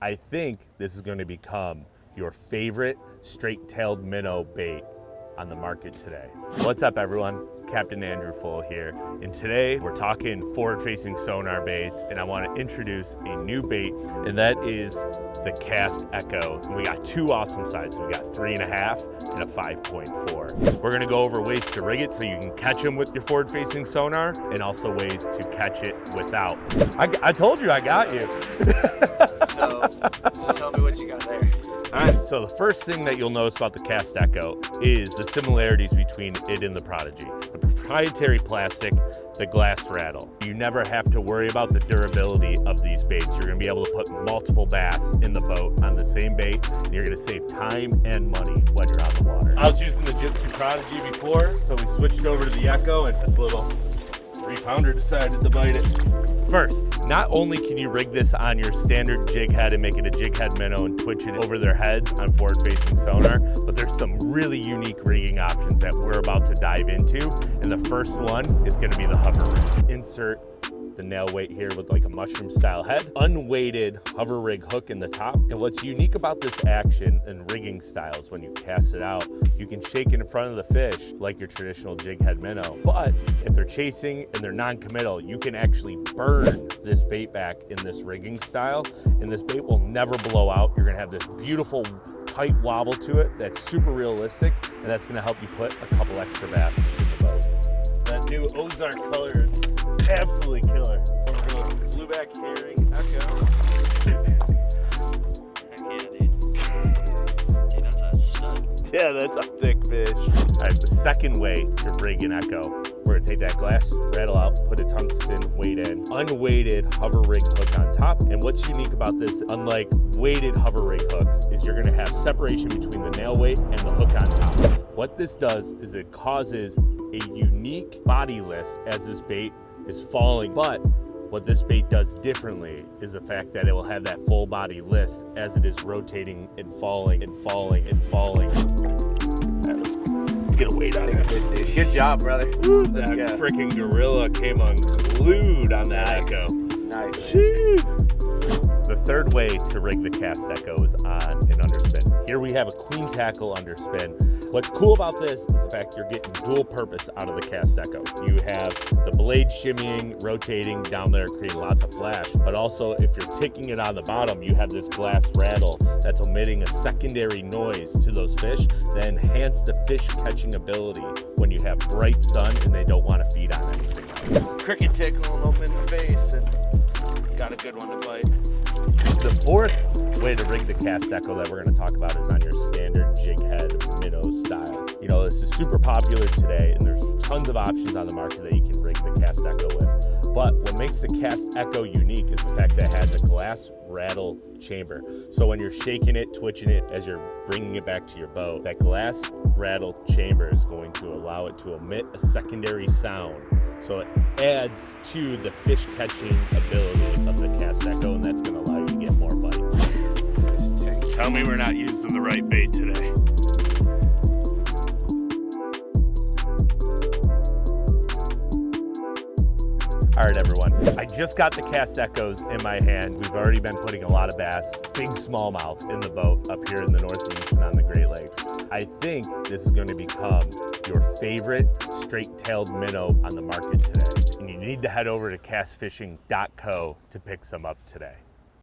I think this is going to become your favorite straight-tailed minnow bait on the market today. What's up, everyone? Captain Andrew Full here, and today we're talking forward-facing sonar baits, and I want to introduce a new bait, and that is the Cast Echo. And we got two awesome sizes. We got 3.5 and a 5.4. We're going to go over ways to rig it so you can catch them with your forward-facing sonar, and also ways to catch it without. I told you I got you. So tell me what you got there. All right, so the first thing that you'll notice about the Cast Echo is the similarities between it and the Prodigy. The proprietary plastic, the glass rattle. You never have to worry about the durability of these baits. You're gonna be able to put multiple bass in the boat on the same bait, and you're gonna save time and money when you're on the water. I was using the Gypsy Prodigy before, so we switched over to the Echo, and this little 3-pounder decided to bite it. First, not only can you rig this on your standard jig head and make it a jig head minnow and twitch it over their heads on forward-facing sonar, but there's some really unique rigging options that we're about to dive into. And the first one is going to be the hover rig. Insert the nail weight here with like a mushroom style head, unweighted hover rig hook in the top. And what's unique about this action and rigging styles, when you cast it out, you can shake it in front of the fish like your traditional jig head minnow. But if they're chasing and they're non-committal, you can actually burn this bait back in this rigging style, and this bait will never blow out. You're gonna have this beautiful tight wobble to it that's super realistic, and that's gonna help you put a couple extra bass in the boat. That new Ozark color is absolutely killer. Blueback herring Echo. Heck yeah, dude. Dude, that's a stud. Yeah, that's a thick fish. All right, the second way to rig an Echo, we're gonna take that glass rattle out, put a tungsten weight in, unweighted hover rig hook on top. And what's unique about this, unlike weighted hover rig hooks, is you're gonna have separation between the nail weight and the hook on top. What this does is it causes a unique body list as this bait is falling, but what this bait does differently is the fact that it will have that full body list as it is rotating and falling and falling and falling. All right, let's get a weight on it. Good job, brother. That freaking gorilla came unglued on that Echo. Nice. The third way to rig the Cast Echo is on an underspin. Here we have a queen tackle underspin. What's cool about this is the fact you're getting dual purpose out of the Cast Echo. You have the blade shimmying, rotating down there, creating lots of flash, but also if you're ticking it on the bottom, you have this glass rattle that's emitting a secondary noise to those fish that enhance the fish catching ability when you have bright sun and they don't want to feed on anything else. Cricket tickling them in the face and got a good one to bite. The fourth way to rig the Cast Echo that we're going to talk about is on your standard jig head minnow style. You know, this is super popular today, and there's tons of options on the market that you can rig the Cast Echo with. But what makes the Cast Echo unique is the fact that it has a glass rattle chamber. So when you're shaking it, twitching it as you're bringing it back to your boat, that glass rattle chamber is going to allow it to emit a secondary sound. So it adds to the fish catching ability of the Cast Echo, and that's going to allow you to get more bites. Tell me we're not using the right bait today. All right, everyone, I just got the Cast Echoes in my hand. We've already been putting a lot of bass, big smallmouth, in the boat up here in the Northeast and on the Great Lakes. I think this is going to become your favorite straight-tailed minnow on the market today. And you need to head over to castfishing.co to pick some up today.